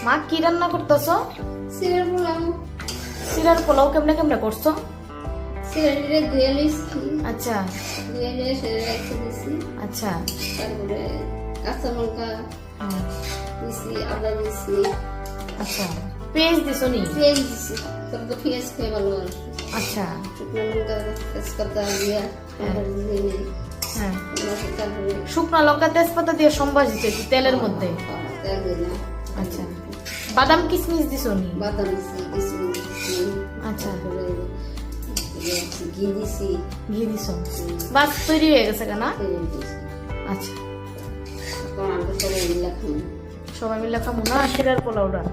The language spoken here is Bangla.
মা কি রান্না করতেছো? সিরার পোলাও। সিরার পোলাও কেমনে কেমনে করছো? সিরারে ধুয়ে লইছি। আচ্ছা ধুয়ে নিয়ে সেরে রেখে দিছি। আচ্ছা তারপরে কাঁচা লঙ্কা দিছি, আদা দিছি, আচ্ছা পেঁয়াজ দিছো নি? পেঁয়াজ দিছি। তবে তো পেঁয়াজ খেয়ে ভালো আর আচ্ছা শুকনো লঙ্কা তেজপাতা দিয়া তারপরে দিয়ে নিই। হ্যাঁ তারপরে শুকনো লঙ্কা তেজপাতা দিয়ে সম্বাস দিতে একটু তেলের মধ্যে। তেল দিলাম। আচ্ছা বাদাম কিশমিশ দিছো নি? বাদাম দিছি, কিশমিশ দিছি। আচ্ছা তারপরে ঘি দিছি। ঘি দিছো, বাস তৈরি হয়ে গেছে কেনা? তেল দিছি। আচ্ছা এখন আমরা সবাই মিলে খাবো। সবাই মিলে খাবো না সিরার পোলাওটা?